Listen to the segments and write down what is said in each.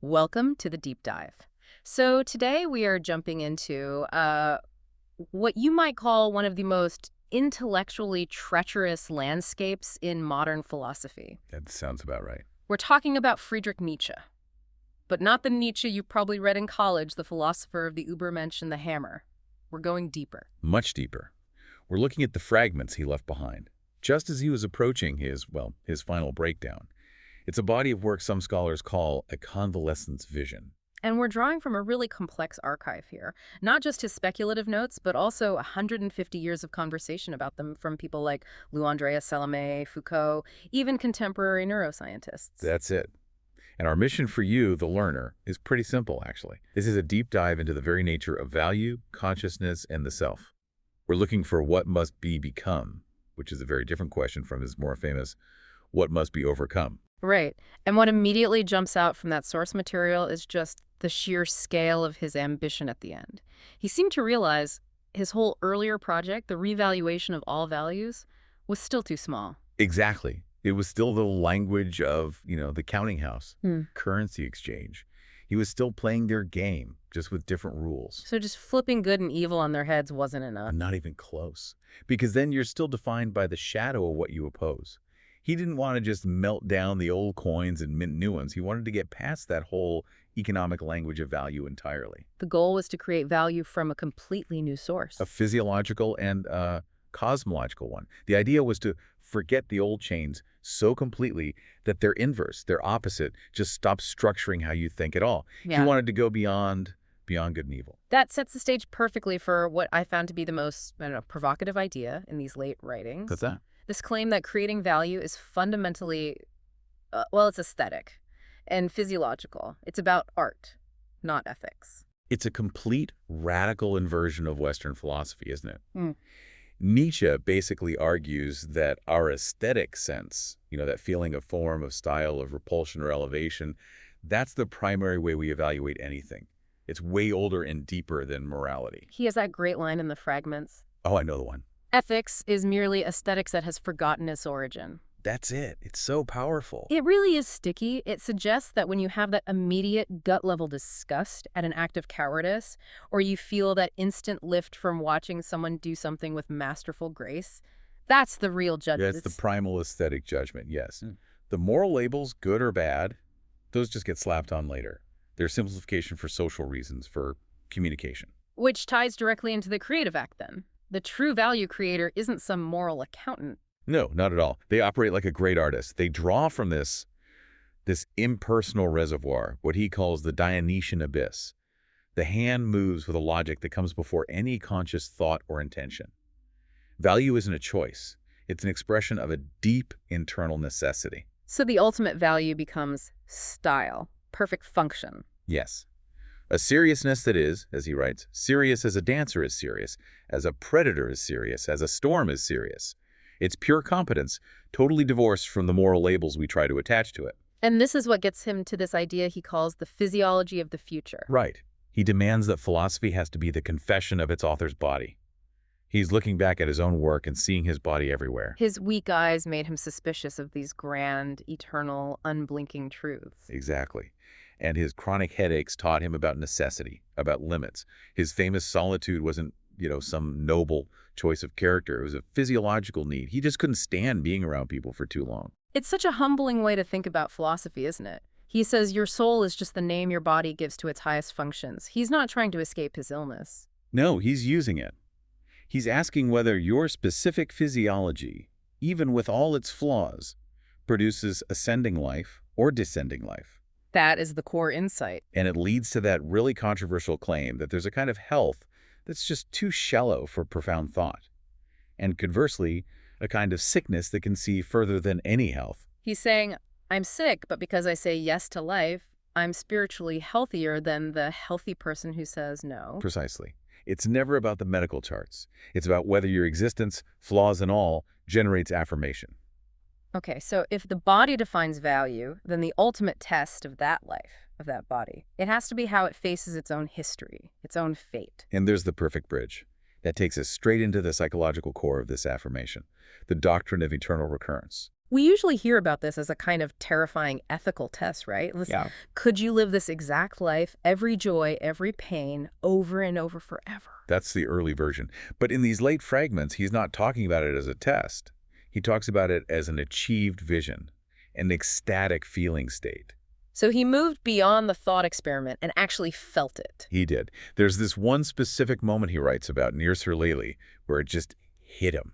Welcome to the deep dive. So today we are jumping into what you might call one of the most intellectually treacherous landscapes in modern philosophy. That sounds about right. We're talking about Friedrich Nietzsche, but not the Nietzsche you probably read in college, the philosopher of the Übermensch and the hammer. We're going deeper. Much deeper. We're looking at the fragments he left behind, just as he was approaching his final breakdown. It's a body of work some scholars call a convalescent's vision. And we're drawing from a really complex archive here. Not just his speculative notes, but also 150 years of conversation about them from people like Andreas Salome, Foucault, even contemporary neuroscientists. That's it. And our mission for you, the learner, is pretty simple, actually. This is a deep dive into the very nature of value, consciousness, and the self. We're looking for what must be become, which is a very different question from his more famous what must be overcome. Right. And what immediately jumps out from that source material is just the sheer scale of his ambition at the end. He seemed to realize his whole earlier project, the revaluation of all values, was still too small. Exactly. It was still the language of, the counting house, currency exchange. He was still playing their game, just with different rules. So just flipping good and evil on their heads wasn't enough. Not even close. Because then you're still defined by the shadow of what you oppose. He didn't want to just melt down the old coins and mint new ones. He wanted to get past that whole economic language of value entirely. The goal was to create value from a completely new source. A physiological and cosmological one. The idea was to forget the old chains so completely that their inverse, their opposite, just stops structuring how you think at all. Yeah. He wanted to go beyond good and evil. That sets the stage perfectly for what I found to be the most, provocative idea in these late writings. What's that? This claim that creating value is fundamentally, it's aesthetic and physiological. It's about art, not ethics. It's a complete radical inversion of Western philosophy, isn't it? Mm. Nietzsche basically argues that our aesthetic sense, that feeling of form, of style, of repulsion or elevation, that's the primary way we evaluate anything. It's way older and deeper than morality. He has that great line in the Fragments. Oh, I know the one. Ethics is merely aesthetics that has forgotten its origin. That's it. It's so powerful. It really is sticky. It suggests that when you have that immediate gut-level disgust at an act of cowardice, or you feel that instant lift from watching someone do something with masterful grace, that's the real judgment. Yeah, it's the primal aesthetic judgment, yes. The moral labels, good or bad, those just get slapped on later. They're simplification for social reasons, for communication. Which ties directly into the creative act, then. The true value creator isn't some moral accountant. No, not at all. They operate like a great artist. They draw from this impersonal reservoir, what he calls the Dionysian abyss. The hand moves with a logic that comes before any conscious thought or intention. Value isn't a choice. It's an expression of a deep internal necessity. So the ultimate value becomes style, perfect function. Yes. A seriousness that is, as he writes, serious as a dancer is serious, as a predator is serious, as a storm is serious. It's pure competence, totally divorced from the moral labels we try to attach to it. And this is what gets him to this idea he calls the physiology of the future. Right. He demands that philosophy has to be the confession of its author's body. He's looking back at his own work and seeing his body everywhere. His weak eyes made him suspicious of these grand, eternal, unblinking truths. Exactly. And his chronic headaches taught him about necessity, about limits. His famous solitude wasn't, some noble choice of character. It was a physiological need. He just couldn't stand being around people for too long. It's such a humbling way to think about philosophy, isn't it? He says your soul is just the name your body gives to its highest functions. He's not trying to escape his illness. No, he's using it. He's asking whether your specific physiology, even with all its flaws, produces ascending life or descending life. That is the core insight. And it leads to that really controversial claim that there's a kind of health that's just too shallow for profound thought. And conversely, a kind of sickness that can see further than any health. He's saying, I'm sick, but because I say yes to life, I'm spiritually healthier than the healthy person who says no. Precisely. It's never about the medical charts. It's about whether your existence, flaws and all, generates affirmation. Okay, so if the body defines value, then the ultimate test of that life, of that body, it has to be how it faces its own history, its own fate. And there's the perfect bridge. That takes us straight into the psychological core of this affirmation, the doctrine of eternal recurrence. We usually hear about this as a kind of terrifying ethical test, right? Yeah. Could you live this exact life, every joy, every pain, over and over forever? That's the early version. But in these late fragments, he's not talking about it as a test. He talks about it as an achieved vision, an ecstatic feeling state. So he moved beyond the thought experiment and actually felt it. He did. There's this one specific moment he writes about near Sir Lely where it just hit him.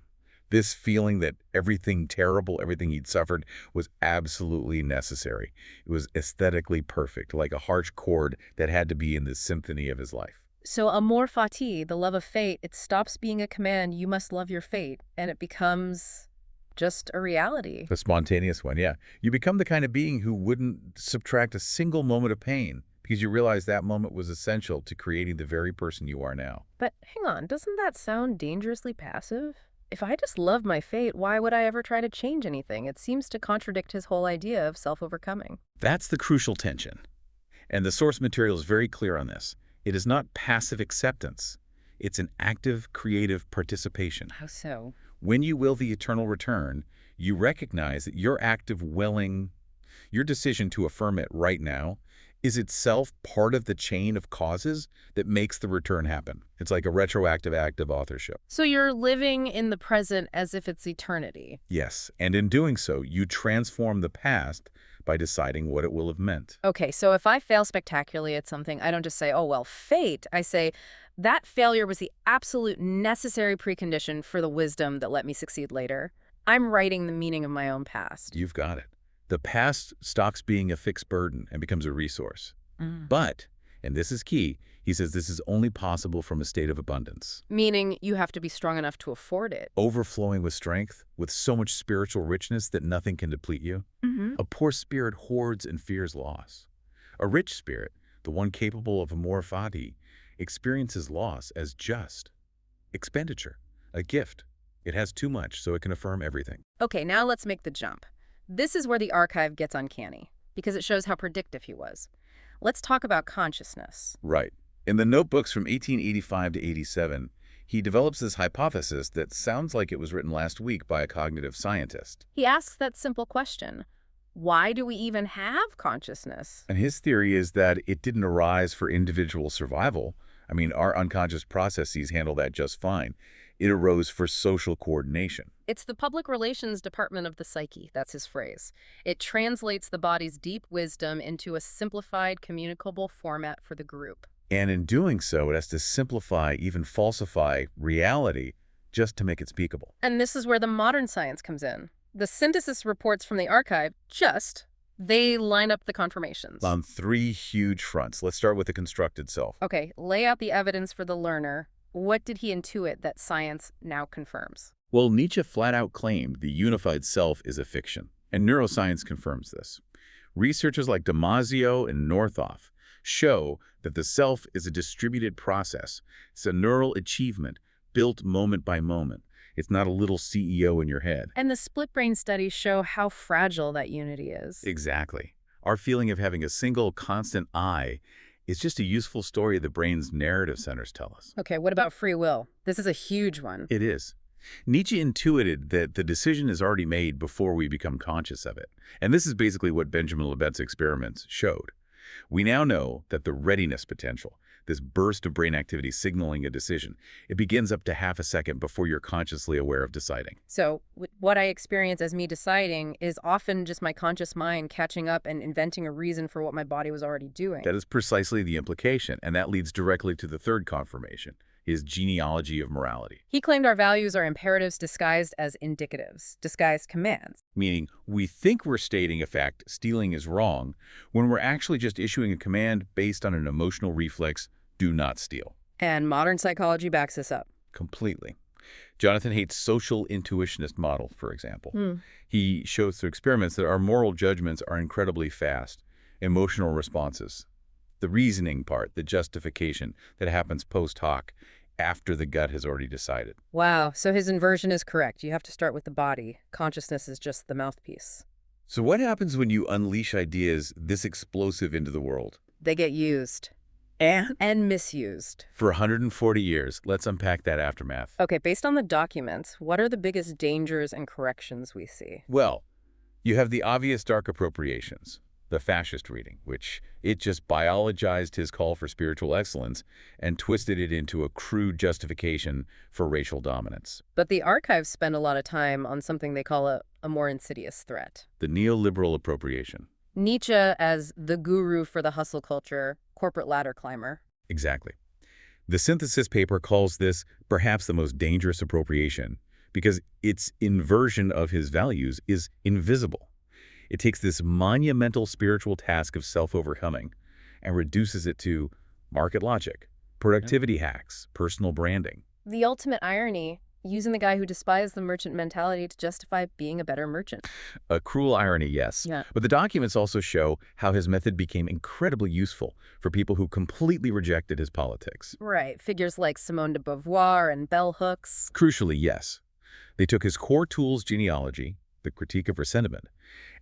This feeling that everything terrible, everything he'd suffered was absolutely necessary. It was aesthetically perfect, like a harsh chord that had to be in the symphony of his life. So amor fati, the love of fate, it stops being a command, you must love your fate, and it becomes just a reality. The spontaneous one, yeah. You become the kind of being who wouldn't subtract a single moment of pain because you realize that moment was essential to creating the very person you are now. But hang on, doesn't that sound dangerously passive? If I just love my fate, why would I ever try to change anything? It seems to contradict his whole idea of self-overcoming. That's the crucial tension. And the source material is very clear on this. It is not passive acceptance. It's an active, creative participation. How so? When you will the eternal return, you recognize that your active willing, your decision to affirm it right now, is itself part of the chain of causes that makes the return happen. It's like a retroactive act of authorship. So you're living in the present as if it's eternity. Yes, and in doing so, you transform the past by deciding what it will have meant. Okay, so if I fail spectacularly at something, I don't just say, oh, well, fate. I say, that failure was the absolute necessary precondition for the wisdom that let me succeed later. I'm writing the meaning of my own past. You've got it. The past stops being a fixed burden and becomes a resource. But, and this is key, he says this is only possible from a state of abundance. Meaning you have to be strong enough to afford it. Overflowing with strength, with so much spiritual richness that nothing can deplete you. A poor spirit hoards and fears loss. A rich spirit, the one capable of amor fati, experiences loss as just expenditure, a gift. It has too much, so it can affirm everything. Okay, now let's make the jump. This is where the archive gets uncanny, because it shows how predictive he was. Let's talk about consciousness. Right. In the notebooks from 1885 to 87, he develops this hypothesis that sounds like it was written last week by a cognitive scientist. He asks that simple question, why do we even have consciousness? And his theory is that it didn't arise for individual survival. I mean, our unconscious processes handle that just fine. It arose for social coordination. It's the public relations department of the psyche, that's his phrase. It translates the body's deep wisdom into a simplified, communicable format for the group. And in doing so, it has to simplify, even falsify reality just to make it speakable. And this is where the modern science comes in. The synthesis reports from the archive they line up the confirmations. On three huge fronts. Let's start with the constructed self. Okay, lay out the evidence for the learner. What did he intuit that science now confirms? Well, Nietzsche flat out claimed the unified self is a fiction, and neuroscience confirms this. Researchers like Damasio and Northoff show that the self is a distributed process. It's a neural achievement built moment by moment. It's not a little CEO in your head. And the split brain studies show how fragile that unity is. Exactly. Our feeling of having a single constant I is just a useful story the brain's narrative centers tell us. Okay, what about free will? This is a huge one. It is. Nietzsche intuited that the decision is already made before we become conscious of it. And this is basically what Benjamin Libet's experiments showed. We now know that the readiness potential, this burst of brain activity signaling a decision, it begins up to half a second before you're consciously aware of deciding. So what I experience as me deciding is often just my conscious mind catching up and inventing a reason for what my body was already doing. That is precisely the implication, and that leads directly to the third confirmation, his genealogy of morality. He claimed our values are imperatives disguised as indicatives, disguised commands. Meaning, we think we're stating a fact, stealing is wrong, when we're actually just issuing a command based on an emotional reflex, do not steal. And modern psychology backs this up. Completely. Jonathan Haidt's social intuitionist model, for example. He shows through experiments that our moral judgments are incredibly fast, emotional responses. The reasoning part, the justification that happens post hoc after the gut has already decided. Wow, so his inversion is correct. You have to start with the body. Consciousness is just the mouthpiece. So what happens when you unleash ideas this explosive into the world? They get used. And misused. For 140 years, let's unpack that aftermath. Okay, based on the documents, what are the biggest dangers and corrections we see? Well, You have the obvious dark appropriations, the fascist reading, which it just biologized his call for spiritual excellence and twisted it into a crude justification for racial dominance. But the archives spend a lot of time on something they call a more insidious threat. The neoliberal appropriation. Nietzsche as the guru for the hustle culture, corporate ladder climber. Exactly. The synthesis paper calls this perhaps the most dangerous appropriation because its inversion of his values is invisible. It takes this monumental spiritual task of self-overcoming and reduces it to market logic, productivity hacks, personal branding. The ultimate irony, using the guy who despised the merchant mentality to justify being a better merchant. A cruel irony, yes. Yeah. But the documents also show how his method became incredibly useful for people who completely rejected his politics. Right. Figures like Simone de Beauvoir and bell hooks. Crucially, yes. They took his core tools, genealogy, the critique of resentment,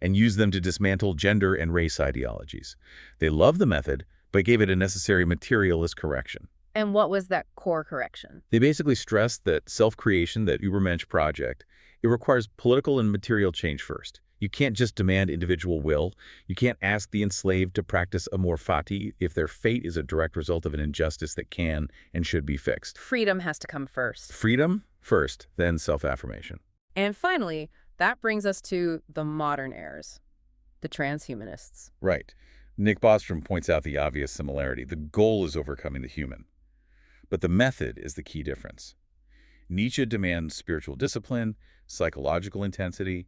and used them to dismantle gender and race ideologies. They loved the method, but gave it a necessary materialist correction. And what was that core correction? They basically stressed that self-creation, that Übermensch project, it requires political and material change first. You can't just demand individual will. You can't ask the enslaved to practice amor fati if their fate is a direct result of an injustice that can and should be fixed. Freedom has to come first. Freedom first, then self-affirmation. And finally, that brings us to the modern heirs, the transhumanists. Right. Nick Bostrom points out the obvious similarity. The goal is overcoming the human. But the method is the key difference. Nietzsche demands spiritual discipline, psychological intensity.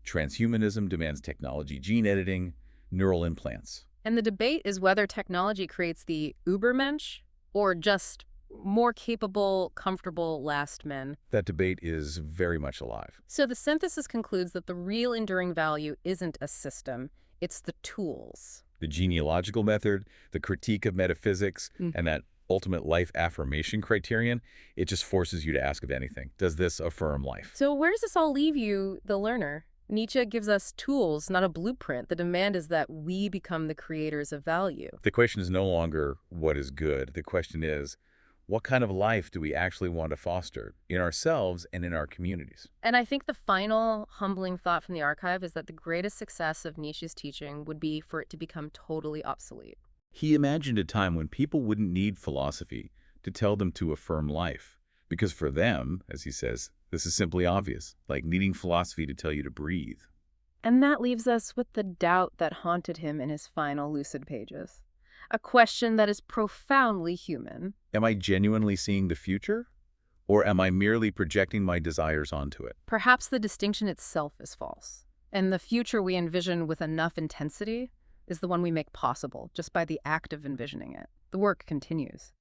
Transhumanism demands technology, gene editing, neural implants. And the debate is whether technology creates the Übermensch or just more capable, comfortable last men. That debate is very much alive. So the synthesis concludes that the real enduring value isn't a system, it's the tools. The genealogical method, the critique of metaphysics, and that ultimate life affirmation criterion, it just forces you to ask of anything. Does this affirm life? So where does this all leave you, the learner? Nietzsche gives us tools, not a blueprint. The demand is that we become the creators of value. The question is no longer what is good. The question is, what kind of life do we actually want to foster in ourselves and in our communities? And I think the final humbling thought from the archive is that the greatest success of Nietzsche's teaching would be for it to become totally obsolete. He imagined a time when people wouldn't need philosophy to tell them to affirm life, because for them, as he says, this is simply obvious, like needing philosophy to tell you to breathe. And that leaves us with the doubt that haunted him in his final lucid pages. A question that is profoundly human. Am I genuinely seeing the future? Or am I merely projecting my desires onto it? Perhaps the distinction itself is false, and the future we envision with enough intensity is the one we make possible just by the act of envisioning it. The work continues.